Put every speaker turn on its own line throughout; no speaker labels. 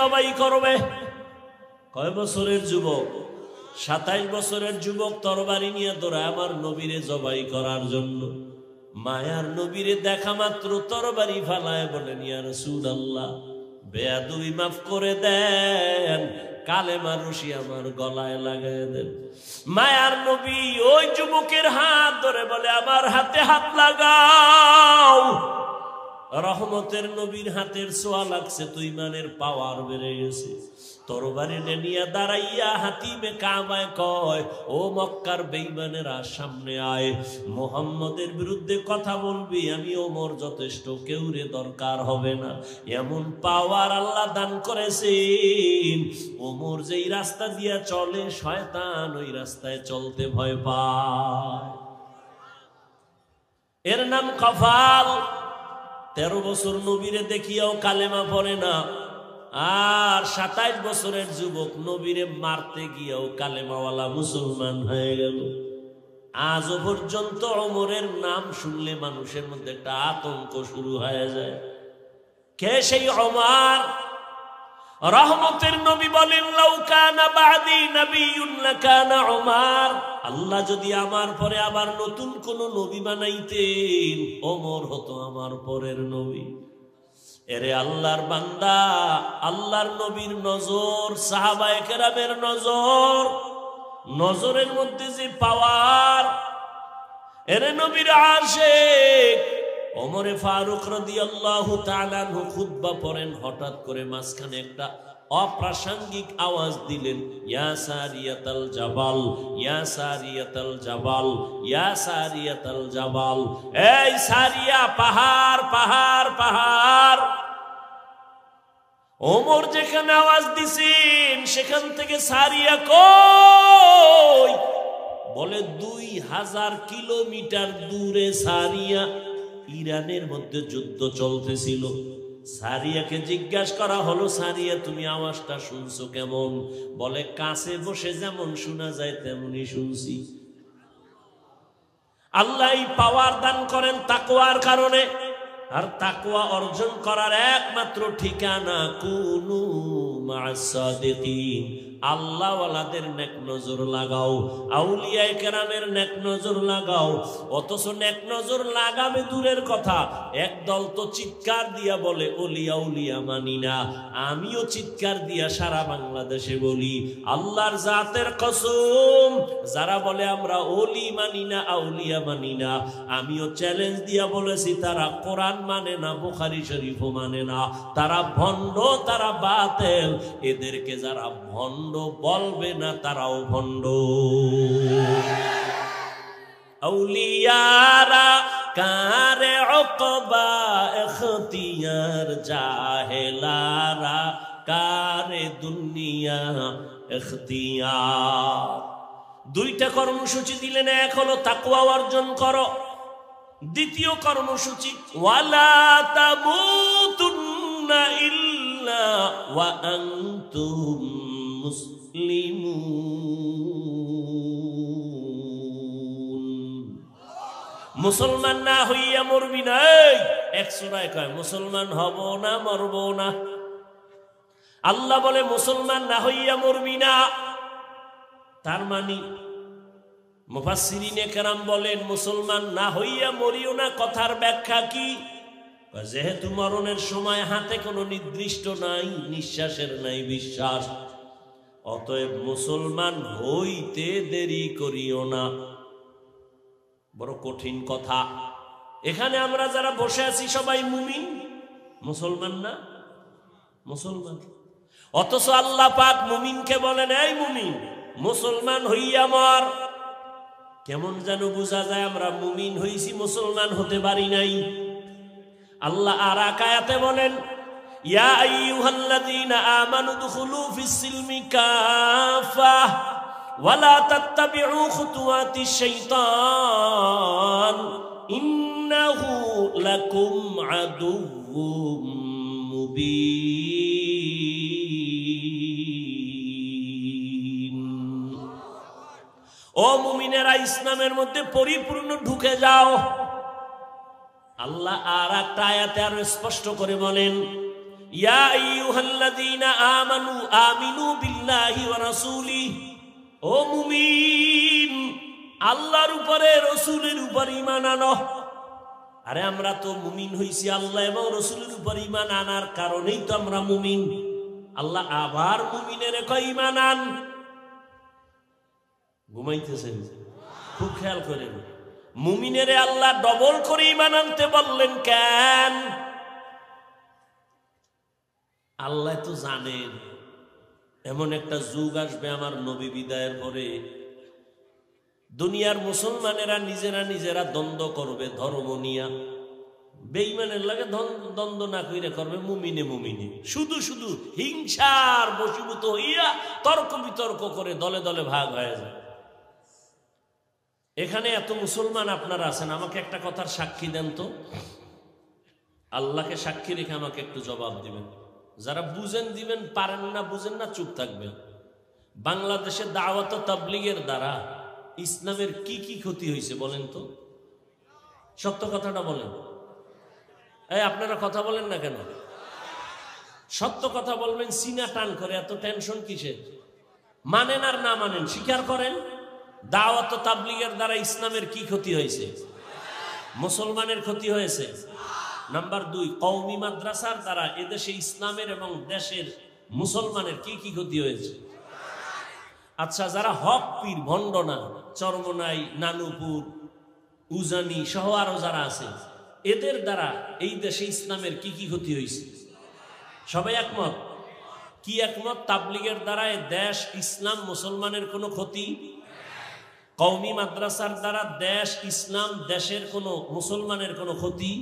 জবাই করবে। কয় বছরের যুবক? 27 বছরের যুবক তরবারি নিয়ে দৌড়ায় আমার নবীরে জবাই করার জন্য। মায়ার নবীরে দেখা মাত্র তরবারি ফালায় বলেন, ইয়া রাসূলুল্লাহ, বেয়াদবি মাফ করে দেন, কালেমা রশি আমার গলায় লাগায় দেন। মায়ার নবী ওই যুবকের হাত ধরে বলে, আমার হাতে হাত লাগাও। রহমতের নবীর হাতের ছোঁয়া লাগছে তো ইমানের পাওয়ার বেড়ে গেছে। তরবারি নিয়ে দাঁড়াইয়া হাতিমে কামায় কয়, ও মক্কার বেঈমানেরা সামনে আয়, মুহাম্মদের বিরুদ্ধে কথা বলবি, আমি ওমর যথেষ্ট, কেউরে দরকার হবে না। এমন পাওয়ার আল্লাহ দান করেছেন, ওমর যেই রাস্তা দিয়া চলে শয়তান ওই রাস্তায় চলতে ভয় পায়। এর নাম কফাল। 13 বছর নবীরে দেখিয়াও কালেমা পড়ে না, আর 27 বছরের যুবক নবীরে মারতে গিয়েও কালেমাওয়ালা মুসলমান হয়ে গেল। আজও পর্যন্ত ওমরের নাম শুনলে মানুষের মধ্যে একটা আতঙ্ক শুরু হয়ে যায়। কে সেই ওমর? রহমতের নবী বলেন, লাউ কানা বাদি নবিয়্যুন লাকানা ওমর। আল্লাহ যদি আমার পরে আবার নতুন কোন নবী বানাইতেন, ওমর হতো আমার পরের নবী। এরে আল্লাহর বান্দা, আল্লাহর নবীর নজর, সাহাবায়ে কেরামের নজর, নজরের মধ্যে যে পাওয়ার। এরে নবীর আশিক ওমরে ফারুক রাদিয়াল্লাহু তাআলা আনহু খুতবা পড়েন, হঠাৎ করে মাঝখানে একটা অপ্রাসঙ্গিক আওয়াজ দিলেন, ইয়া সারিয়াতাল জাবাল, ইয়া সারিয়াতাল জাবাল, ইয়া সারিয়াতাল জাবাল। এই সারিয়া, পাহাড় পাহাড় পাহাড়। ওমর যেখানে আওয়াজ দিছেন সেখান থেকে সারিয়া কই? বলে 2000 কিলোমিটার দূরে সারিয়া। ইরানের মধ্যে যুদ্ধ চলতেছিল। সারিয়াকে জিজ্ঞাসা করা হলো, সারিয়া তুমি আওয়াজটা শুনছো কেমন? বলে, কাছে বসে যেমন শোনা যায় তেমনি শুনছি। আল্লাহ এই পাওয়ার দান করেন তাকওয়ার কারণে। আর তাকওয়া অর্জন করার একমাত্র ঠিকানা কুনু মা'আস সাদিকিন। আল্লাহওয়ালাদের নেক নজর লাগাও, আউলিয়ায়ে কেরামের নেক নজর লাগাও। অথচ নেক নজর লাগাবে দূরের কথা, একদল তো চিৎকার দিয়া বলে ওলিয়া উলিয়া মানি না। আমিও চিৎকার দিয়া সারা বাংলাদেশে বলি, আল্লাহর জাতের কসম, যারা বলে আমরা ওলি মানি না, আউলিয়া মানি না, আমিও চ্যালেঞ্জ দিয়া বলেছি তারা কোরআন মানে না, বুখারী শরীফও মানে না, তারা ভণ্ড, তারা বাতিল। এদেরকে যারা ভণ্ড বলবে না তারাও ভণ্ড। আউলিয়ারা কারে উকবা ইখতিয়ার, জাহেলারা কারে দুনিয়া ইখতিয়ার। দুইটা কর্মসূচি দিলেন, এক হলো তাকওয়া অর্জন করো, দ্বিতীয় কর্মসূচি ওয়ালা তামুতুন্না ইল্লা ওয়া আনতুম মুসলিমুন। মুসলমান না হইয়া মরবি না। এক সূরায় কয় মুসলমান হব না, মরব না। আল্লাহ বলে মুসলমান না হইয়া মরবি না। তার মানে মুফাসসিরিনে কেরাম বলেন মুসলমান না হইয়া মরিও না কথার ব্যাখ্যা কি? যেহেতু মরণের সময় হাতে কোনো নির্দিষ্ট নাই, নিঃশ্বাসের নাই বিশ্বাস, অতএব মুসলমান হইতে দেরি করিও না। বড় কঠিন কথা। এখানে আমরা যারা বসে আছি সবাই মুমিন, মুসলমান না? মুসলমান। অথচ আল্লাহ পাক মুমিনকে বলেন, এই মুমিন মুসলমান হইয়া মর। কেমন যেন বোঝা যায় আমরা মুমিন হইছি, মুসলমান হতে পারি নাই। আল্লাহ আর এক আয়াতে বলেন, ইয়া আইয়ুহাল্লাযীনা আমানু দুখুলু ফিস-সিলমি কাফা ওয়া লা তাত্তাবিউ খুতুওয়াতিশ শাইতান ইন্নাহু লাকুম আদুউম মুবিন। ও মুমিনেরা, ইসলামের মধ্যে পরিপূর্ণ ঢুকে যাও। আল্লাহ আর একটা আয়াতে আরো স্পষ্ট করে বলেন, ইয়া আইয়ুহাল্লাযীনা আমানু আমিনু বিল্লাহি ওয়া রাসূলিহি, ও মুমিন আল্লাহর উপরে রাসূলের উপর ঈমান আনো। আরে আমরা তো মুমিন হইছি আল্লাহ এবং রাসূলের উপর ঈমান আনার কারণেই তো আমরা মুমিন। আল্লাহ আবার মুমিনের কয় ঈমান আন। ঘুমাইতেছেন? খুব খেয়াল করেন, মুমিনেরে আল্লাহ ডবল করে ঈমান আনতে বললেন কেন? আল্লাহ তো জানেন এমন একটা যুগ আসবে আমার নবী বিদায়ের পরে, দুনিয়ার মুসলমানেরা নিজেরা দ্বন্দ্ব করবে ধর্ম নিয়া, বেঈমানের লাগে দ্বন্দ্ব না কইরে করবে মুমিনে মুমিনে, শুধু শুধু হিংসার বশীভূত হইয়া তর্ক বিতর্ক করে দলে দলে ভাগ হয়ে যায়। এখানে এত মুসলমান আপনারা আছেন, আমাকে একটা কথার সাক্ষী দেন তো, আল্লাহকে সাক্ষী রেখে আমাকে একটু জবাব দিবেন। যারা বুঝেন দিবেন, পারেন না বুঝেন না চুপ থাকবেন। বাংলাদেশে দাওয়াত ও তাবলীগের দ্বারা ইসলামের কি কি ক্ষতি হয়েছে বলেন তো, সত্য কথাটা বলেন। এই আপনারা কথা বলেন না কেন? সত্য কথা বলবেন, সিনা টান করে এত টেনশন কিসের? মানেন আর না মানেন স্বীকার করেন। দাওয়াত ও তাবলীগের দ্বারা ইসলামের কি ক্ষতি হয়েছে? মুসলমানের ক্ষতি হয়েছে। নাম্বার 2, কওমি মাদ্রাসার দ্বারা এদেশে ইসলামের এবং দেশের মুসলমানের কি কি ক্ষতি হয়েছে? আচ্ছা, যারা হক পীর ভণ্ডনা, চরমনাই, নানুপুর, উজানি সহ আরো যারা আছে, এদের দ্বারা এই দেশে ইসলামের কি কি ক্ষতি হয়েছে? সবাই একমত? কি একমত? তাবলীগের দ্বারা এ দেশ, ইসলাম, মুসলমানের কোনো ক্ষতি? কওমি মাদ্রাসার দ্বারা দেশ, ইসলাম, দেশের কোনো মুসলমানের কোনো ক্ষতি?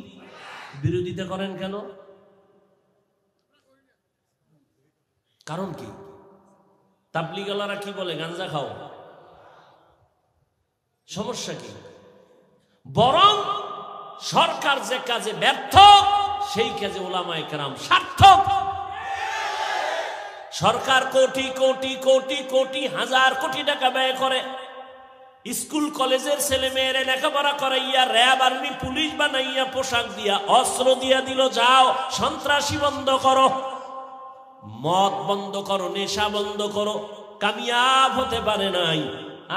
বিরোধিতা করেন কেন? কারণ কি? তাবলীগওয়ালারা কি বলে? গাঞ্জা খাও। সমস্যা কি? বরং সরকার যে কাজে ব্যর্থ সেই কাজে উলামায়ে কেরাম সার্থক। সরকার কোটি কোটি কোটি কোটি হাজার কোটি টাকা ব্যয় করে স্কুল কলেজের ছেলে মেয়েরে লেখাপড়া করাইয়া র্যাব আর্মি পুলিশ বানাইয়া পোশাক দিয়া অস্ত্র দিয়া দিল, যাও সন্ত্রাসী বন্ধ করো, মদ বন্ধ করো, নেশা বন্ধ করো, কামিয়াব হতে পারে নাই।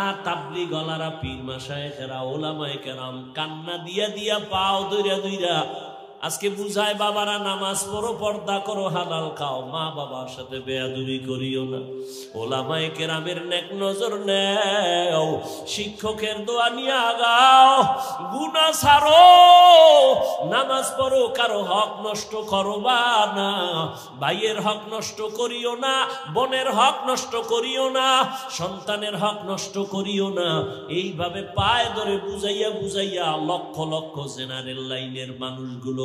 আর তাবলীগওয়ালারা, পীর মাশায়েখেরা, উলামায়ে কেরাম কান্না দিয়া দিয়া পাও দইরা দইরা আজকে বুঝায়, বাবারা নামাজ পড়ো, পর্দা করো, হালাল খাও, মা বাবার সাথে বেয়াদবি করিও না, ওলামায়ে কেরামের নেক নজর নেও, শিক্ষকের দোয়া নিয়ে আগাও, গুনাহ ছাড়ো, নামাজ পড়ো, কারো হক নষ্ট করবা না, ভাইয়ের হক নষ্ট করিও না, বোনের হক নষ্ট করিও না, সন্তানের হক নষ্ট করিও না। এইভাবে পায়ে ধরে বুঝাইয়া বুঝাইয়া লক্ষ লক্ষ জেনারেল লাইনের মানুষগুলো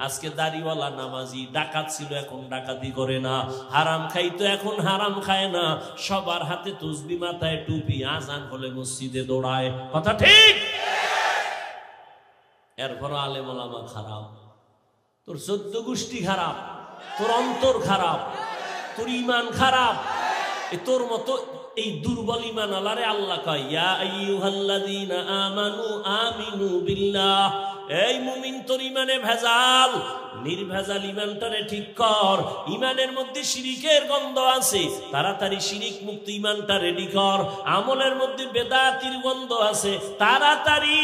আজকে দাড়িওয়ালা নামাজি, ডাকাত ছিল এখন ডাকাতি করে না, হারাম খাইতো এখন হারাম খায় না, সবার হাতে তসবিহ, মাথায় টুপি, আজান হলে মসজিদে দৌড়ায়। কথা ঠিক? এরপর আলেম ওলামা খারাপ, তোর 14 গোষ্ঠী খারাপ, তোর অন্তর খারাপ, তোর ঈমান খারাপ। তোর মতো এই দুর্বল ঈমান আলারে আল্লাহ কয়, ইয়া আইয়ুহাল্লাযীনা আমানু আমিনু বিল্লাহ, এই মুমিন তোর ঈমানে ভেজাল, নির্ভেজাল ঈমানটারে ঠিক কর। ঈমানের মধ্যে শিরিকের গন্ধ আছে, তাড়াতাড়ি শিরিক মুক্ত ঈমানটা রেডি কর। আমলের মধ্যে বেদাতির গন্ধ আছে, তাড়াতাড়ি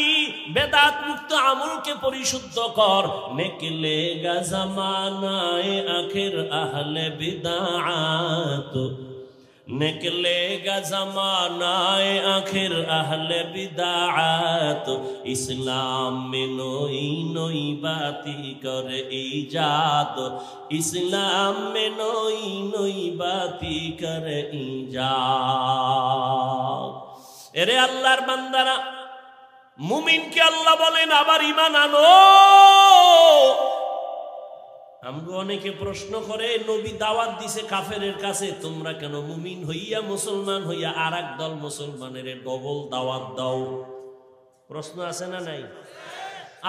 বেদাত মুক্ত আমলকে পরিশুদ্ধ কর। নেকলে গা জামানায়ে আখির আহলে বিদআত, निकलेगा जमानाए आखिर अहले बिदात, इस्लाम में नई नई बाती कर इजाद, इस्लाम में नई नई बाती कर इजाद। एरे अल्लाहर बंदारा, मुमिन के अल्लाह बोलेन आबार ईमान आनो। আমগো অনেকে প্রশ্ন করে, নবী দাওয়াত দিছে কাফেরের কাছে, তোমরা কেন মুমিন হইয়া মুসলমান হইয়া আরেক দল মুসলমানের ডবল দাওয়াত দাও? প্রশ্ন আছে না নাই?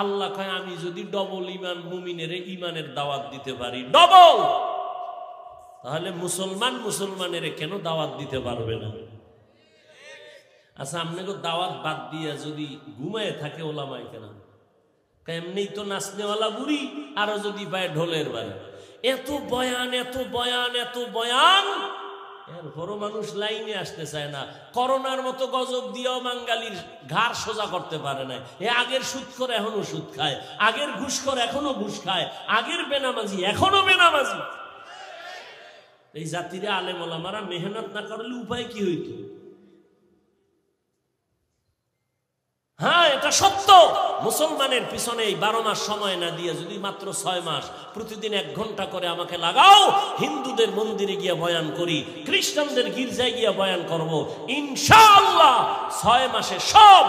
আল্লাহ কয়, আমি যদি ডবল ঈমান মুমিনের ঈমানের দাওয়াত দিতে পারি ডবল, তাহলে মুসলমান মুসলমানের কেন দাওয়াত দিতে পারবে না? আচ্ছা, আপনাকে দাওয়াত বাদ দিয়া যদি ঘুমায় থাকে ওলামায়ে কেরাম, এমনি তো নাচনেওয়ালা বুড়ি, আরো যদি পায় ঢোলের বাড়ি, এত বয়ান, এত বয়ান, এত বয়ান, এরপরও মানুষ লাইনে আসতে চায় না। করোনার মতো গজব দিয়েও বাঙালির ঘাড় সোজা করতে পারে না। এ আগের সুদ করে এখনো সুদ খায়, আগের ঘুষ করে এখনো ঘুষ খায়, আগের বেনামাজি এখনো বেনামাজি। এই জাতিরে আলেম ওলামারা মেহনত না করলে উপায় কি হইত? হ্যাঁ, এটা সত্য। মুসলমানের পিছনে এই 12 মাস সময় না দিয়ে যদি মাত্র 6 মাস প্রতিদিন 1 ঘন্টা করে আমাকে লাগাও, হিন্দুদের মন্দিরে গিয়ে বয়ান করি, খ্রিস্টানদের গির্জায় গিয়ে বয়ান করব, ইনশাআল্লাহ 6 মাসে সব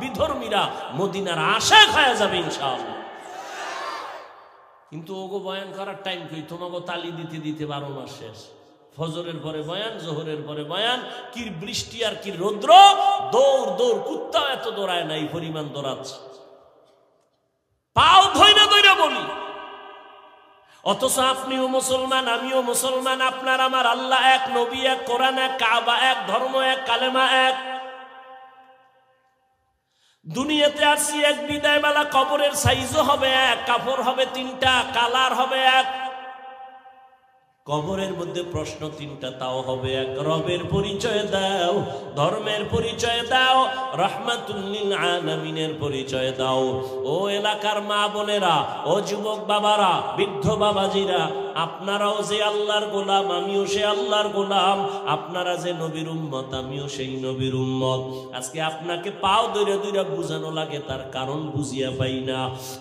বিধর্মীরা মদিনার আশায় খায়া যাবে ইনশাআল্লাহ। কিন্তু ওগো বয়ান করার টাইম কই? তোমাকে তালি দিতে দিতে 12 মাস শেষ। ফজরের পরে বয়ান, জোহরের পরে বয়ান, কি বৃষ্টি আর কি রৌদ্র, দৌড় দৌড়, কুত্তাও এত দৌড়ায় না, এই পরিমাণ দৌড়াচ্ছে, পাও ধইরা ধইরা বলি। অথচ আপনিও মুসলমান, আমিও মুসলমান, আপনার আমার আল্লাহ এক, নবী এক, কোরআন এক, কাবা এক, ধর্ম এক, কালেমা এক। দুনিয়াতে আসছি এক, বিদায় বেলা কবরের সাইজও হবে এক, কাপড় হবে 3টা, কালার হবে এক, কবরের মধ্যে প্রশ্ন 3টা, তাও হবে এক। রবের পরিচয় দাও, ধর্মের পরিচয় দাও, রাহমাতুল লিল আলামিনের পরিচয় দাও। ও এলাকার মা বোনেরা, ও যুবক বাবারা, বৃদ্ধ বাবাজিরা, আপনারাও যে আল্লাহর গোলাম, আমিও সে আল্লাহর গোলাম। আপনারা যে নবীর উম্মত, আমিও সেই নবীর উম্মত। আজকে আপনাকে পাও দইরা দইরা বুঝানো লাগে, তার কারণ বুঝিয়া পাই না।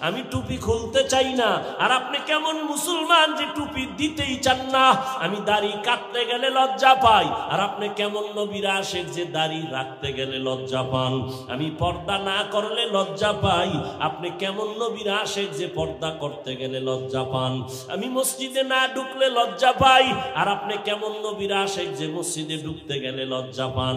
আমি টুপি খুলতে চাই না, আর আপনি কেমন মুসলমান যে টুপি দিতেই চান না। আমি দাড়ি কাটতে গেলে লজ্জা পাই, আর আপনি কেমন নবীর আশিক যে দাড়ি রাখতে গেলে লজ্জা পান। আমি পর্দা না করলে লজ্জা পাই, আপনি কেমন নবীর আশিক যে পর্দা করতে গেলে লজ্জা পান। আমি মসজিদে না ঢুকলে লজ্জা পাই, আর আপনি কেমন নবীর আশিক যে মসজিদে ঢুকতে গেলে লজ্জা পান।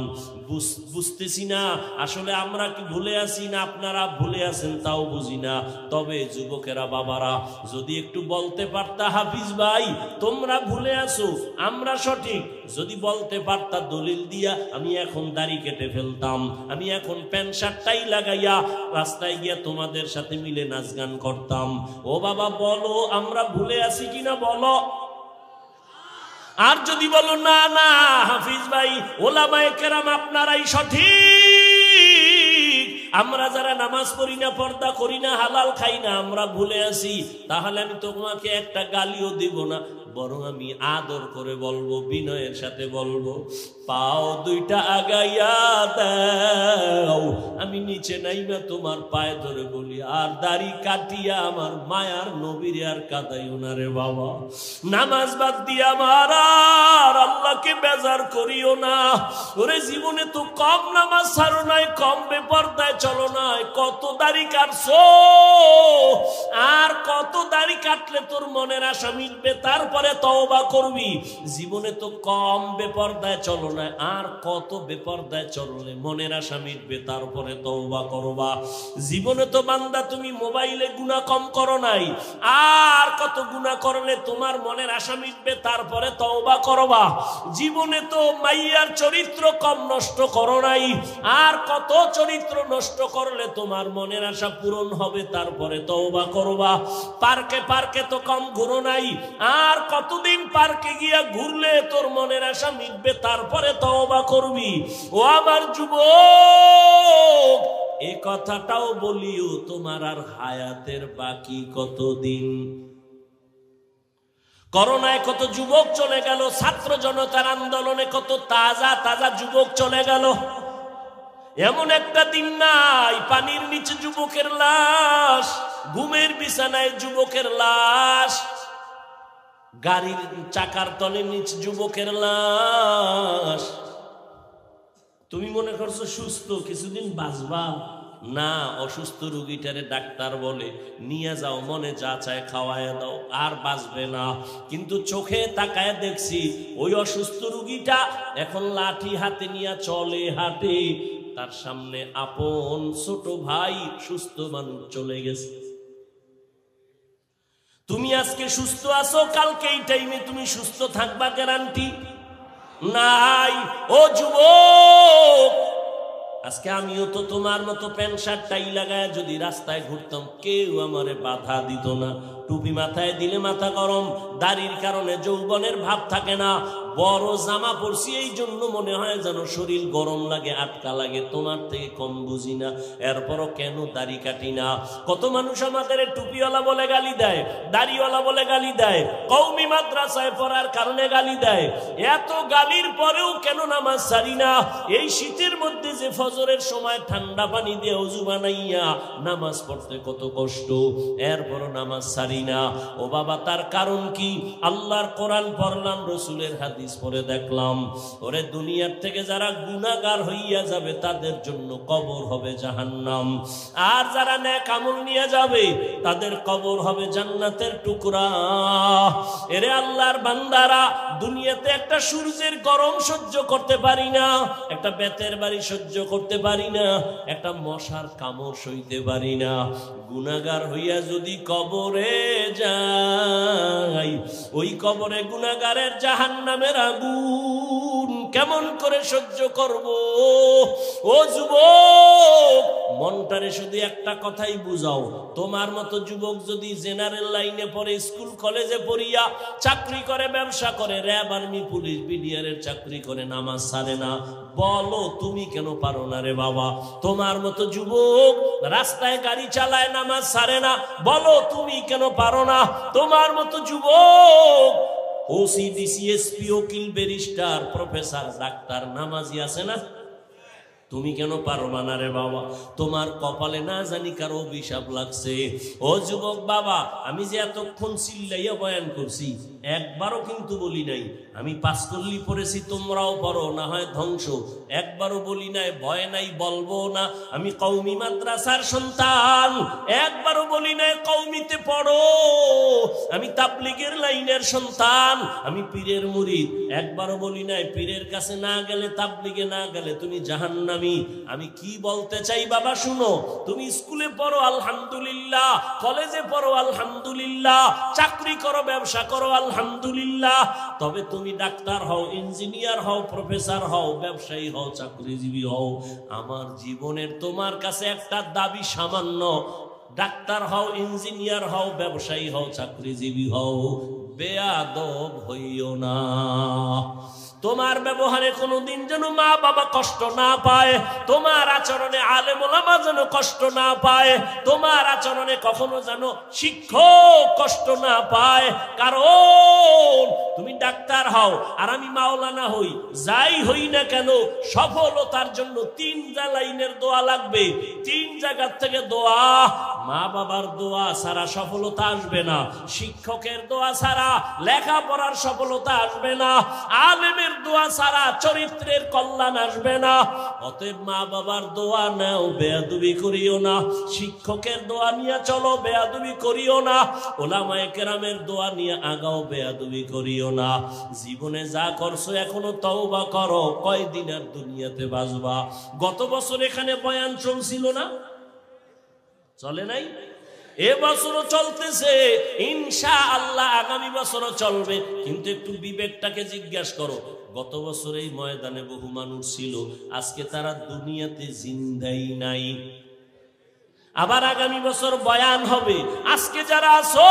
বুঝতেছি না আসলে আমরা কি ভুলে আছি না আপনারা ভুলে আছেন তাও বুঝি না। তবে যুবকেরা, বাবারা, যদি একটু বলতে পারতা, হাফিজ ভাই তোমরা ভুলে আছো, আমরা সঠিক, যদি বলতে পারতা দলিল দিয়া, আমি এখন দাড়ি কেটে ফেলতাম, আমি এখন প্যান্ট শার্টটাই লাগাইয়া রাস্তায় গিয়া তোমাদের সাথে মিলে নাচ গান করতাম। ও বাবা বলো, আমরা ভুলে আছি কিনা বলো। আর যদি বলো না না হাফিজ ভাই, ওলামায়ে কেরাম আপনারাই সঠিক, আমরা যারা নামাজ পড়ি না, পর্দা করি না, হালাল খাই না, আমরা ভুলে আছি, তাহলে আমি তোমাকে একটা গালিও দিব না, বরং আমি আদর করে বলবো, বিনয়ের সাথে বলবো, পাও 2টা আগাইয়া দাও। আমি নিচে নাইবা তোমার পায়ে ধরে বলি, আর দাড়ি কাটিয়া আমার মায়ার নবীর আর কাদাইও না রে বাবা। নামাজ বাদ দিয়া আমার আর আল্লাহকে বেজার করিও না। ওরে জীবনে তো কম নামাজ ছাড়ো নাই, কম বেপরদায় চলো নাই, কত দাড়ি কাটছো, আর কত দাড়ি কাটলে তোর মনের আশা মিটবে, তারপরে তওবা করবি। জীবনে তো কম বেপরদায় চলো না, আর কত বেপরদায় চললে মনের আশা মিটবে, তারপরে তওবা করবা। জীবনে তো বান্দা তুমি মোবাইলে গুনাহ কম করো নাই, আর কত গুনাহ করলে তোমার মনের আশা মিটবে, তারপরে তওবা করবা। জীবনে তো মাইয়ার চরিত্র কম নষ্ট করো নাই, আর কত চরিত্র নষ্ট করলে তোমার মনের আশা পূরণ হবে, তারপরে তওবা করবা। পার্কে পার্কে তো কম ঘুরো নাই, আর কতদিন পার্কে গিয়া ঘুরলে তোর মনের আশা মিটবে, তারপরে তওবা করবি। ও আমার যুবক, এ কথাটাও বলিও, তোমার আর হায়াতের বাকি কতদিন। করোনায় কত যুবক চলে গেল, ছাত্র জনতার আন্দোলনে কত তাজা তাজা যুবক চলে গেল। এমন একটা দিন নাই পানির নিচে যুবকের লাশ, ঘুমের বিছানায় যুবকের লাশ, গাড়ির চাকার তলে নিচে যুবকের লাশ। তুমি মনে করছো সুস্থ, কিছুদিন বাঁচবা না। অসুস্থ রোগীটারে ডাক্তার বলে নিয়ে যাও, মনে যা চায় খাওয়ায় দাও, আর বাঁচবে না। কিন্তু চোখে তাকায় দেখছি ওই অসুস্থ রোগীটা এখন লাঠি হাতে নিয়ে চলে, হাঁটে, তার সামনে আপন ছোট ভাই সুস্থ মানুষ চলে গেছে। তুমি আজকে সুস্থ আছো, কালকে এই টাইমে তুমি সুস্থ থাকবা গ্যারান্টি নাই। ও যুবক, আজকে আমিও তো তোমার মতো প্যান্ট শার্ট টাই লাগায় যদি রাস্তায় ঘুরতাম, কেউ আমারে বাধা দিত না। টুপি মাথায় দিলে মাথা গরম, দাড়ির কারণে যৌবনের ভাব থাকে না, বড় জামা পরছি এই জন্য মনে হয় যেন শরীর গরম লাগে, আটকা লাগে, তোমার থেকে কম বুঝি না, এরপরও কেন দাড়ি কাটি না। কত মানুষ আমাদের টুপিওয়ালা বলে গালি দেয়, দাড়িওয়ালা বলে গালি দেয়, কওমি মাদ্রাসায় পড়ার কারণে গালি দেয়, এত গালির পরেও কেন নামাজ ছাড়ি না। এই শীতের মধ্যে যে ফজরের সময় ঠান্ডা পানি দিয়ে ওযু বানাইয়া নামাজ পড়তে কত কষ্ট, এরপরও নামাজ ছাড়ি না। ও বাবা, তার কারণ কি? আল্লাহর কোরআন পড়লাম, রসুলের হাদিস পড়ে দেখলাম, ওরে দুনিয়ার থেকে যারা গুনাহগার হইয়া যাবে তাদের জন্য কবর হবে জাহান্নাম, আর যারা নেক আমল নিয়ে যাবে তাদের কবর হবে জান্নাতের টুকরা। এরে আল্লাহর বান্দারা, দুনিয়াতে একটা সূর্যের গরম সহ্য করতে পারি না, একটা বেতের বাড়ি সহ্য করতে পারি না, একটা মশার কামড় সইতে পারি না। গুনাহগার হইয়া যদি কবরে যাই, ওই কবরে গুনাহগারের জাহান্নামের আগুন কেমন করে সহ্য করব? ও যুবক, মনটারে শুধু একটা কথাই বুঝাও, তোমার মতো যুবক যদি জেনারেল লাইনে পড়ে, স্কুল কলেজে পড়িয়া চাকরি করে, ব্যবসা করে, র্যাব, আর্মি, পুলিশ, বিডিআরের চাকরি করে, নামাজ ছাড়ে না, বলো তুমি কেন পারো না রে বাবা? তোমার মতো যুবক রাস্তায় গাড়ি চালায়, নামাজ ছাড়ে না, বলো তুমি কেন পারো না? তোমার মতো যুবক ওসি, ডিসি, এসপি, উকিল, ব্যারিস্টার, প্রফেসর, ডাক্তার, নামাজি আছে না, তুমি কেন পারবা না রে বাবা? তোমার কপালে না জানি কারো অভিশাপ লাগছে। ও যুবক বাবা, আমি যে এতক্ষণ চিল্লাইয়া বয়ান করছি, একবারও কিন্তু বলি নাই আমি পাঁচকল্লি পড়েছি তোমরাও পড়ো, না হয় ধ্বংস। একবারও বলি নাই, ভয় নাই, বলবো না আমি কওমি মাদ্রাসার সন্তান। একবারও বলি নাই কওমিতে পড়ো, আমি তাবলীগের লাইনের সন্তান, আমি পীরের মুরিদ। একবারও বলি নাই পীরের কাছে না গেলে, তাবলীগে না গেলে তুমি জাহান্নামী। আমি কি বলতে চাই বাবা শুনো, তুমি স্কুলে পড়ো আলহামদুলিল্লাহ, কলেজে পড়ো আলহামদুলিল্লাহ, চাকরি করো, ব্যবসা করো আলহামদুলিল্লাহ, তবে তুমি ডাক্তার হও, ইঞ্জিনিয়ার হও, প্রফেসর হও, ব্যবসায়ী হও, চাকরিজীবী হও, আমার জীবনের তোমার কাছে একটা দাবি সামান্য, ডাক্তার হও, ইঞ্জিনিয়ার হও, ব্যবসায়ী হও, চাকরিজীবী হও, বেয়াদব হইও না। তোমার ব্যবহারে কোনোদিন যেন মা বাবা কষ্ট না পায়, তোমার আচরণে আলেম ওলামা যেন কষ্ট না পায়, তোমার আচরণে কখনো যেন শিক্ষক কষ্ট না পায়। কারণ তুমি ডাক্তার হও আর আমি মাওলানা হই, যাই হই না কেন, সফলতার জন্য 3 লাইনের দোয়া লাগবে, 3 জায়গার থেকে দোয়া। মা বাবার দোয়া ছাড়া সফলতা আসবে না, শিক্ষকের দোয়া ছাড়া লেখাপড়ার সফলতা আসবে না, আলেমের দোয়া ছাড়া চরিত্রের কল্যাণ আসবে না। অতএব মা বাবার দোয়া নাও, বেয়াদবি করিও না, শিক্ষকের দোয়া নিয়ে চলো, বেয়াদবি করিও না, ওলামায়ে কেরামের দোয়া নিয়ে আগাও, বেয়াদবি করিও না। জীবনে যা করছো এখনো তওবা করো, কয়দিন আর দুনিয়াতে বাঁচবা? গত বছর এখানে বয়ান চলছিল না, চলে নাই? এবছরও চলতেছে, ইনশাআল্লাহ আগামী বছরও চলবে। কিন্তু একটু বিবেকটাকে জিজ্ঞাসা করো, গত বছর এই ময়দানে বহু মানুষ ছিল, আজকে তারা দুনিয়াতে জিন্দাই নাই। আবার আগামী বছর বয়ান হবে, আজকে যারা আছো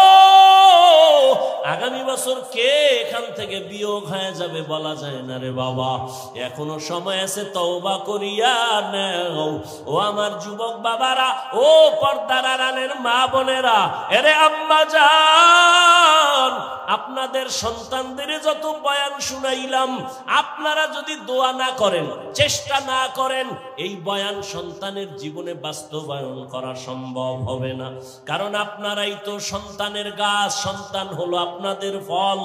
আগামী বছর কে এখান থেকে বিয়োগ হয়ে যাবে বলা যায় না রে বাবা। এখনো সময় আছে, তওবা করিয়া নাও। ও আমার যুবক বাবারা, ও পর্দার আড়ালের মা বোনেরা, এরে আম্মা জান, আপনাদের সন্তানদের যত বয়ান শুনাইলাম, আপনারা যদি দোয়া না করেন, চেষ্টা না করেন, এই বয়ান সন্তানের জীবনে বাস্তবায়ন করা সম্ভব হবে না। কারণ আপনারাই তো সন্তানের গাছ, সন্তান হলো আপনাদের ফল।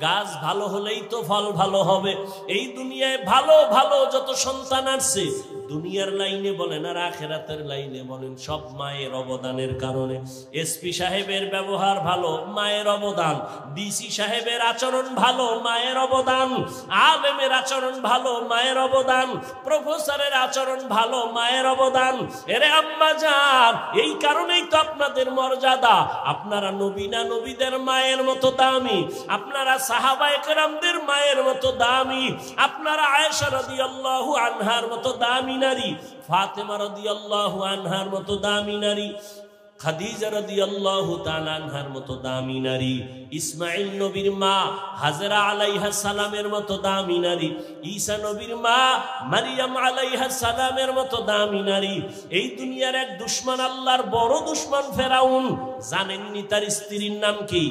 গাছ ভালো হলেই তো ফল ভালো হবে। এই দুনিয়ায় ভালো ভালো যত সন্তান আসছে, দুনিয়ার লাইনে বলেন আর আখেরাতের লাইনে বলেন, সব মায়ের অবদানের কারণে। এসপি সাহেবের ব্যবহার ভালো, মায়ের অবদান। ডিসি সাহেবের আচরণ ভালো, মায়ের অবদান। আলেমের আচরণ ভালো, মায়ের অবদান। প্রফেসরের আচরণ ভালো, মায়ের অবদান। এরে আম্মা জান, এই কারণেই তো আপনাদের মর্যাদা। আপনারা নবী না নবীদের মায়ের মতো দামি, আপনারা সাহাবায়ে কেরামদের মায়ের মতো দামি, আপনারা আয়েশা রাদিয়াল্লাহু আনহার মতো দামি নারী, ফাতেমা রাদিয়াল্লাহু আনহার মতো দামি নারী, খাদিজা রাদিয়াল্লাহু তাআলা আনহার মতো দামি নারী, ইসমাঈল নবীর মা হাজরা আলাইহা সালামের মতো দামি নারী, ঈসা নবীর মা মারিয়াম আলাইহা সালামের মতো দামি নারী। এই দুনিয়ার এক দুশমন, আল্লাহর বড় দুশমন ফেরাউন, জানেননি তার স্ত্রীর নাম কি?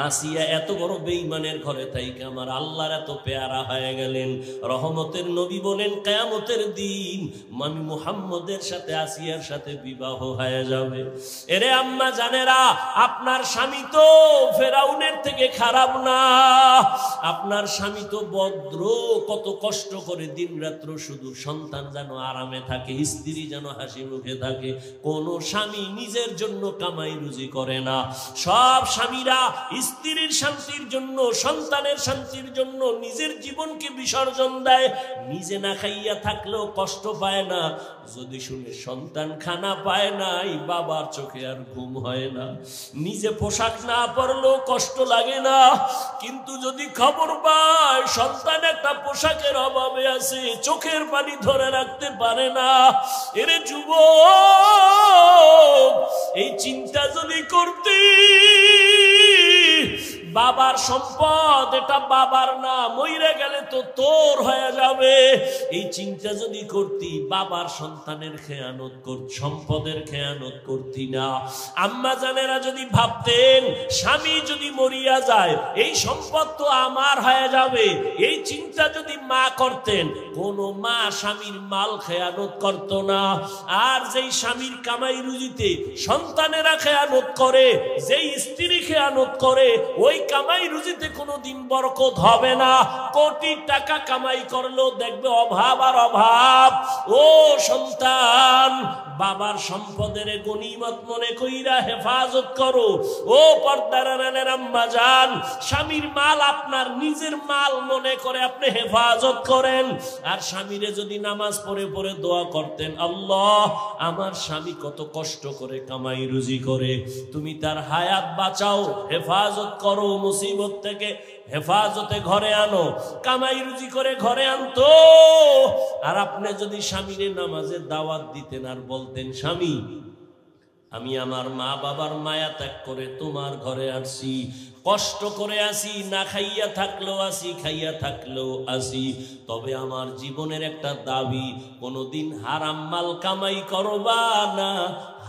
আসিয়া। এত বড় বেঈমানের ঘরে থাইকে আমার আল্লাহর এত পেয়ারা হয়ে গেলেন। রহমতের নবী বলেন কিয়ামতের দিন আমি মুহাম্মদের সাথে আসিয়ার সাথে বিবাহ হয়ে যাবে। এরে আম্মা জানেরা, আপনার স্বামী তো ফেরাউনের থেকে খারাপ না, আপনার স্বামী তো ভদ্র। কত কষ্ট করে দিন রাত্র শুধু সন্তান যেন আরামে থাকে, স্ত্রী যেন হাসি মুখে থাকে। কোন স্বামী নিজের জন্য কামাই রুজি করে না। সব স্বামীরা স্ত্রীর শান্তির জন্য, সন্তানের শান্তির জন্য নিজের জীবনকে বিসর্জন দেয়। নিজে না খাইয়া থাকলেও কষ্ট পায় না, যদি শুনে সন্তান খানা পায় নাই, বাবার চোখে আর ঘুম হয় না। নিজে পোশাক না পরলেও কষ্ট লাগে না, কিন্তু যদি খবর পায় সন্তান একটা পোশাকের অভাবে আছে, চোখের পানি ধরে রাখতে পারে না। এরে যুবক, এই চিন্তা যদি করতে, বাবার সম্পদ এটা বাবার না, মইরা গেলে তো তোর হয়ে যাবে, এই চিন্তা যদি করতি, বাবার সন্তানের খেয়ানত করতি, সম্পদের খেয়ানত করতি না। আম্মা জানেরা যদি ভাবতেন স্বামী যদি মরিয়া যায় এই সম্পদ তো আমার হয়ে যাবে, এই চিন্তা যদি মা করতেন, কোন মা স্বামীর মাল খেয়ানত করত না। আর যেই স্বামীর কামাই রুজিতে সন্তানেরা খেয়ানত করে, যেই স্ত্রী খেয়ানত করে, ওই কামাই রুজিতে কোনোদিন বরকত হবে না। কোটি টাকা কামাই করলেও দেখবে অভাব আর অভাব। ও সন্তান, বাবার সম্পদের গনিমত মনে কইরা হেফাজত করো। ও পর্দার আড়ালের আম্মা জান, স্বামীর মাল আপনার নিজের মাল মনে করে আপনি হেফাজত করেন। আর স্বামীরে যদি নামাজ পড়ে পড়ে দোয়া করতেন, আল্লাহ আমার স্বামী কত কষ্ট করে কামাই রুজি করে, তুমি তার হায়াত বাঁচাও, হেফাজত করো, মুসিবত থেকে হেফাজতে ঘরে আনো। কামাই রুজি করে ঘরে আনতো। আর আপনি যদি স্বামীরে নামাজের দাওয়াত দিতেন আর বলতেন, স্বামী আমি আমার মা বাবার মায়া ত্যাগ করে তোমার ঘরে আসি, কষ্ট করে আসি, না খাইয়া থাকলেও আসি, খাইয়া থাকলেও আসি, তবে আমার জীবনের একটা দাবি, কোনোদিন হারাম মাল কামাই করবা না,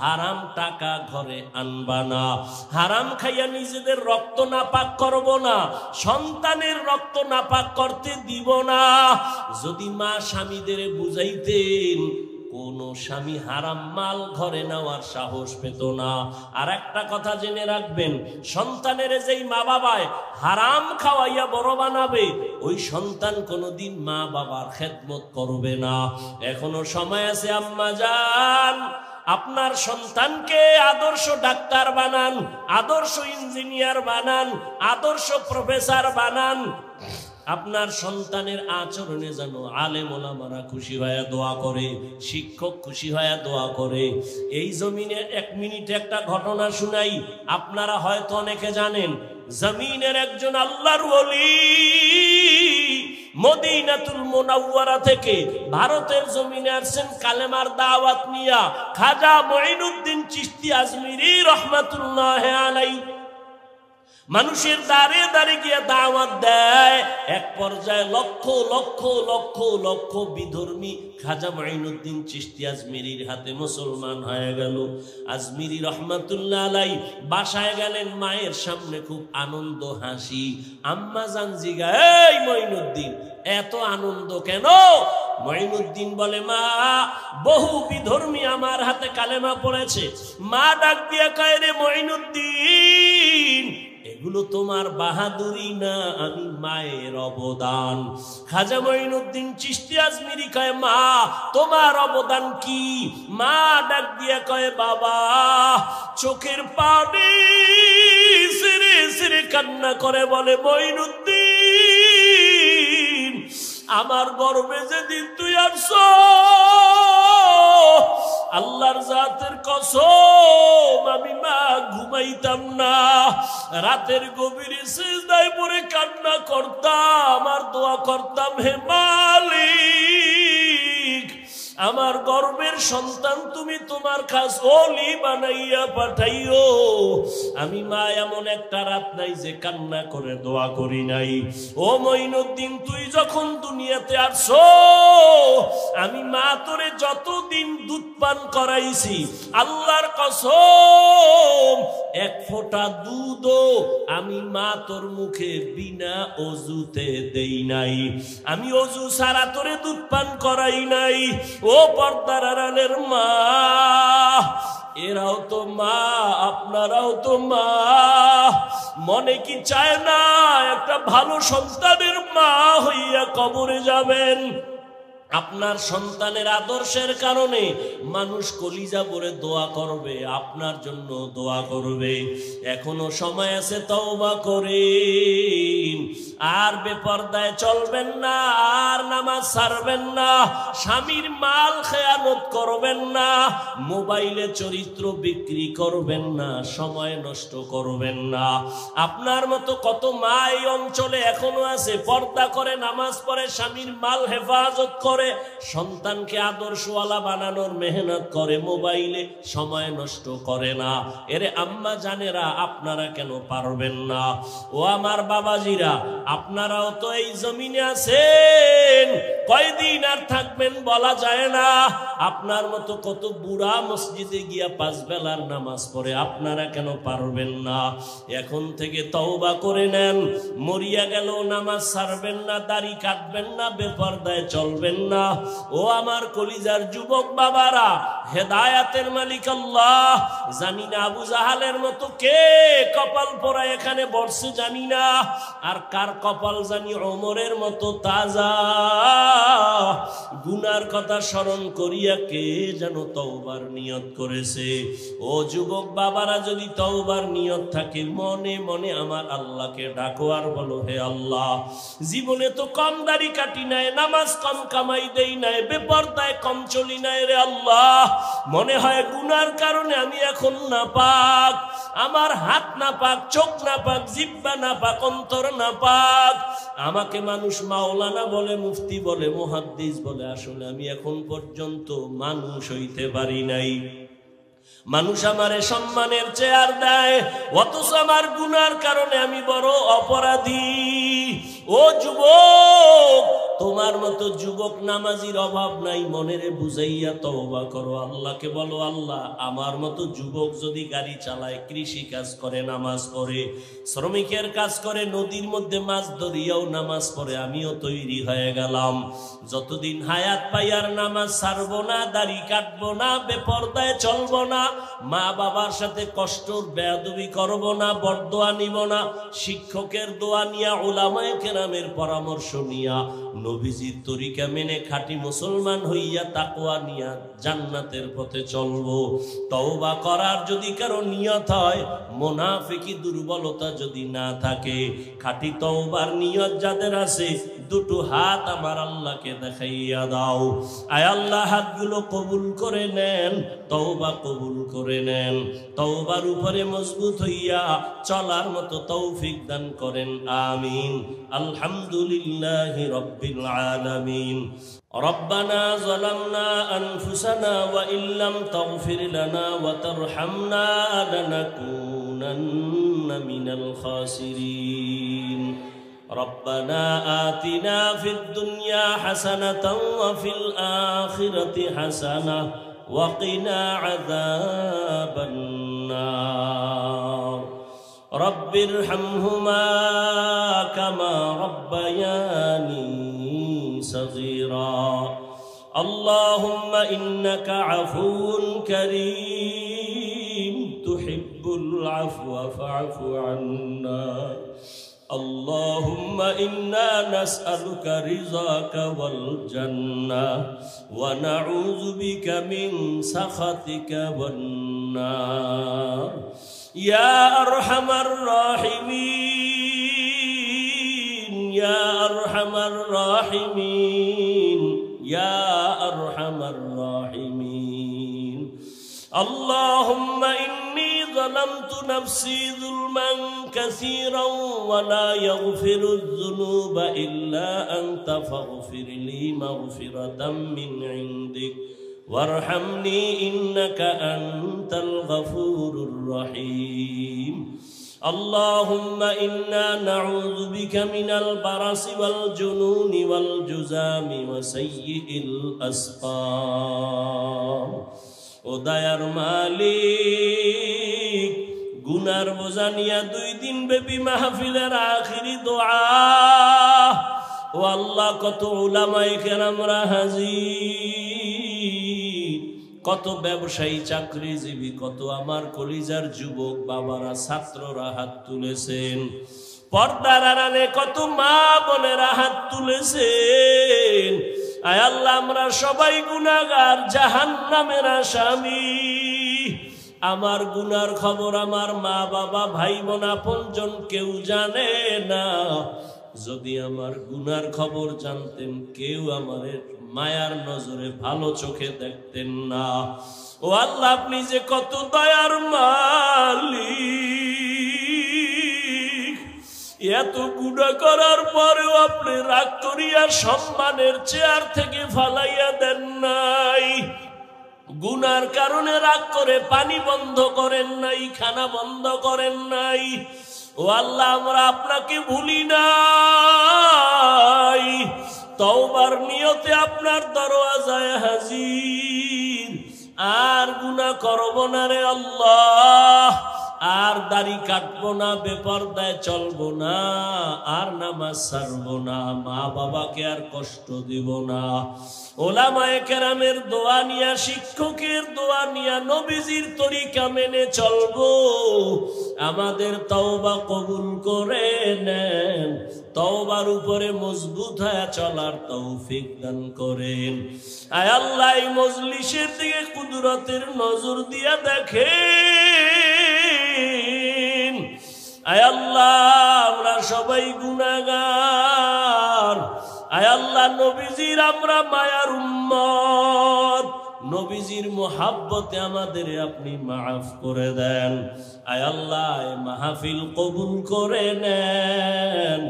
হারাম টাকা ঘরে আনবা না, হারাম খাইয়া নিজেদের রক্ত নাপাক করব না, সন্তানের রক্ত নাপাক করতে দিব না। যদি মা স্বামীদের বুঝাইতেন, কোন স্বামী হারাম মাল ঘরে নেওয়ার সাহস পেত না। আর একটা কথা জেনে রাখবেন, সন্তানের যেই মা বাবায় হারাম খাওয়াইয়া বড় বানাবে, ওই সন্তান কোনোদিন মা বাবার খেদমত করবে না। এখনো সময় আছে আম্মা জান, আপনার সন্তানকে আদর্শ ডাক্তার বানান, আদর্শ ইঞ্জিনিয়ার বানান, আদর্শ প্রফেসর বানান। আপনার সন্তানের আচরণে যেন আলেম ওলামারা খুশি হয়ে দোয়া করে, শিক্ষক খুশি হয়ে দোয়া করে। এই জমিনে এক মিনিটে একটা ঘটনা শুনাই, আপনারা হয়তো অনেকে জানেন। জমিনের একজন আল্লাহর ওলি মদিনাতুল মুনাওয়ারা থেকে ভারতের জমিনে আসছেন কালেমার দাওয়াত নিয়া। খাজা মঈনুদ্দিন চিশতি আজমিরি রহমাতুল্লাহি আলাইহি মানুষের দ্বারে দ্বারে গিয়ে দাওয়াত দেয়। এক পর্যায়ে লক্ষ লক্ষ লক্ষ লক্ষ বিধর্মী খাজা মঈনুদ্দিন চিশতি আজমিরির হাতে মুসলমান হয়ে গেল। আজমিরি রহমাতুল্লাহ আলাইহি বাসায় গেলেন, মায়ের সামনে খুব আনন্দ হাসি। আম্মা জান জিগা, এই মঈনুদ্দিন এত আনন্দ কেন? মঈনুদ্দিন বলে, মা বহু বিধর্মী আমার হাতে কালেমা পড়েছে। মা ডাক দিয়া কয়, রে মঈনুদ্দিন এগুলো তোমার বাহাদুরি না, আমি মায়ের অবদান। খাজা মঈনুদ্দিন চিশতি আজমিরি কয়, মা তোমার অবদান কি? মা ডাক দিয়া কয়, বাবা চোখের পানি ছেড়ে ছেড়ে কান্না করে বলে, মঈনুদ্দিন আমার গর্ভে যেদিন তুই আসছ, আল্লাহর জাতের কসম আমি মা ঘুমাইতাম না, রাতের গভীরে সিজদায় পড়ে কান্না করতাম আর দোয়া করতাম, হে মালিক আমার আমার গর্বের সন্তান তুমি তোমার খাস ওলি বানাইয়া পাঠাইও। আমি মা এমন একটা রাত নাই যে কান্না করে দোয়া করি নাই। ও মঈনুদ্দিন, তুই যখন দুনিয়াতে আসছো, আমি মা তোরে যতদিন দুধ পান করাইছি, আল্লাহর কসম এক ফোঁটা দুধও আমি মা তোর মুখে বিনা অজুতে দেই নাই। আমি অজু ছাড়া তোরে দুধ পান করাই নাই। ও পর্দার আড়ালের মা, এরাও তো মা, আপনারাও তো মা। মনে কি চায় না একটা ভালো সন্তানের মা হইয়া কবরে যাবেন? আপনার সন্তানের আদর্শের কারণে মানুষ কলিজা ভরে দোয়া করবে, আপনার জন্য দোয়া করবে। এখনো সময় আছে, তওবা করেন। আর বেপরদায় চলবেন না, আর নামাজ ছাড়বেন না, স্বামীর মাল খেয়ানত করবেন না, মোবাইলে চরিত্র বিক্রি করবেন না, সময় নষ্ট করবেন না। আপনার মতো কত মা এই অঞ্চলে এখনো আছে, পর্দা করে, নামাজ পড়ে, স্বামীর মাল হেফাজত করে, সন্তানকে আদর্শওয়ালা বানানোর মেহনত করে, মোবাইলে সময় নষ্ট করে না। এরে আম্মা জানেরা, আপনারা কেন পারবেন না? ও আমার বাবাজিরা, আপনারাও তো এই জমিনে আছেন, কয়দিন আর থাকবেন বলা যায় না। আপনার মতো কত বুড়া মসজিদে গিয়া 5 বেলার নামাজ পড়ে, আপনারা কেন পারবেন না? এখন থেকে তওবা করে নেন। মরিয়া গেল নামাজ ছাড়বেন না, দাড়ি কাটবেন না, বেপরদায় চলবেন না। ও আমার কলিজার যুবক বাবারা, হেদায়াতের মালিক আল্লাহ। জানি না আবু জাহালের মতো কে কপাল পরা এখানে বসছে জানি না, আর কার কপাল জানি ওমরের মতো তাজা। গুনার কথা স্মরণ করিয়া কে যেন তওবার নিয়ত করেছে। ও যুবক বাবারা, যদি তওবার নিয়ত থাকে, মনে মনে আমার আল্লাহকে ডাকো আর বলো, হে আল্লাহ, জীবনে তো কম দাড়ি কাটি নাই, নামাজ কম কামাই দেই নাই, বেপরদায় কম চলি নাই রে আল্লাহ। মনে হয় গুনার কারণে আমি এখন নাপাক, আমার হাত নাপাক, চোখ নাপাক, জিহ্বা নাপাক, অন্তর নাপাক। আমাকে মানুষ মাওলানা বলে, মুফতি বলে, মুহাদ্দিস বলে, আসলে আমি এখন পর্যন্ত মানুষ হইতে পারি নাই। মানুষ আমারে সম্মানের চেয়ার দেয়, অথচ আমার গুনার কারণে আমি বড় অপরাধী। ও যুবক, তোমার মতো যুবক নামাজির অভাব নাই, মনেরে বুঝাইয়া তওবা করো। আল্লাহকে বলো, আল্লাহ, আমার মতো যুবক যদি গাড়ি চালায়, কৃষি কাজ করে, নামাজ পড়ে, শ্রমিকের কাজ করে, নদীর মধ্যে মাছ ধরিয়াও নামাজ পড়ে, আমিও তৈরি হয়ে গেলাম। যতদিন হায়াত পাই আর নামাজ ছাড়বো না, দাড়ি কাটবো না, বেপরদায় চলবো না, মা বাবার সাথে কষ্ট বেয়াদবি করব না, বরদোয়া নিব না, শিক্ষকের দোয়া নিয়া, উলামায়ে কেরামের পরামর্শ নিয়া, নবীজির তরিকা মেনে খাঁটি মুসলমান হইয়া তাকওয়া নিয়া জান্নাতের পথে চলবো। তওবা করার যদি কারো নিয়ত হয়, মুনাফিকি দুর্বলতা যদি না থাকে, খাঁটি তওবার নিয়ত যাদের আছে, দুটো হাত আমার আল্লাহকে দেখাইয়া দাও। আয় আল্লাহ, হাতগুলো কবুল করে নেন, তওবা কবুল করে নেন, তওবার উপরে মজবুত হইয়া চলার মতো তৌফিক দান করেন, আমিন। আলহামদুলিল্লাহি রাব্বিল আলামিন। ربنا ظلمنا أنفسنا وإن لم تغفر لنا وترحمنا لنكونن من الخاسرين. ربنا آتنا في الدنيا حسنة وفي الآخرة حسنة وقنا عذاب النار. رب ارحمهما كما ربياني صغيرا. اللهم إنك عفو كريم تحب العفو فاعف عنا. اللهم إنا نسألك رضاك والجنة ونعوذ بك من سخطك والنار. يا أرحم الراحمين يا أرحم الراحمين يا أرحم الراحمين. اللهم إني ظلمت نفسي ظلما كثيرا ولا يغفر الذنوب إلا أنت فاغفر لي مغفرة من عندك وارحمني إنك أنت الغفور الرحيم اللهم إنا نعوذ بك من البرص والجنون والجذام وسيء الأسقام ও দয়ার মালিক গুনার বোঝা নিয়া 2 দিন ব্যাপী মাহফিলের আখিরি দোয়া ও আল্লাহ কত উলামায়ে কেরামরা হাজির কত ব্যবসায়ী চাকরিজীবী কত আমার কলিজার যুবক বাবারা ছাত্ররা হাত তুলেছেন পর্দার আড়ালে কত মা বোনেরা হাত তুলেছেন আয় আল্লাহ আমরা সবাই গুনাহগার জাহান্নামের আসামি আমার গুনার খবর আমার মা বাবা ভাই বোন আপনজন কেউ জানে না যদি আমার গুনার খবর জানতেন কেউ আমাদের মায়ার নজরে ভালো চোখে দেখতেন না ও আল্লাহ আপনি যে কত দয়ার মালিক এত গুনাহ করার পরেও আপনি রাগ করিয়া সম্মানের চেয়ার থেকে ফালাইয়া দেন নাই গুনার কারণে রাগ করে পানি বন্ধ করেন নাই খানা বন্ধ করেন নাই ও আল্লাহ আমরা আপনাকে ভুলি নাই তওবার নিয়তে আপনার দরওয়াজায় হাজির আর গুনাহ করব না রে আল্লাহ আর দাড়ি কাটবো না বেপরদায় চলবো না আর নামাজ ছাড়বো না মা বাবাকে আর কষ্ট দিব না ওলামায়ে কেরামের দোয়া নিয়া শিক্ষকের দোয়া নিয়া নবীজির তরিকা মেনে চলবো আমাদের তওবা কবুল করে নেন তওবার উপরে মজবুত হয়ে চলার তৌফিক দান করেন আয় আল্লাহ এই মজলিসের দিকে কুদরতের নজর দিয়া দেখেন আয় আল্লাহ আমরা সবাই গুনাহগার আয় আল্লাহ নবীজির আমরা মায়ার উম্মত নবীজির মোহাব্বতে আমাদের আপনি মাফ করে দেন আয় আল্লাহ মাহফিল কবুল করে নেন।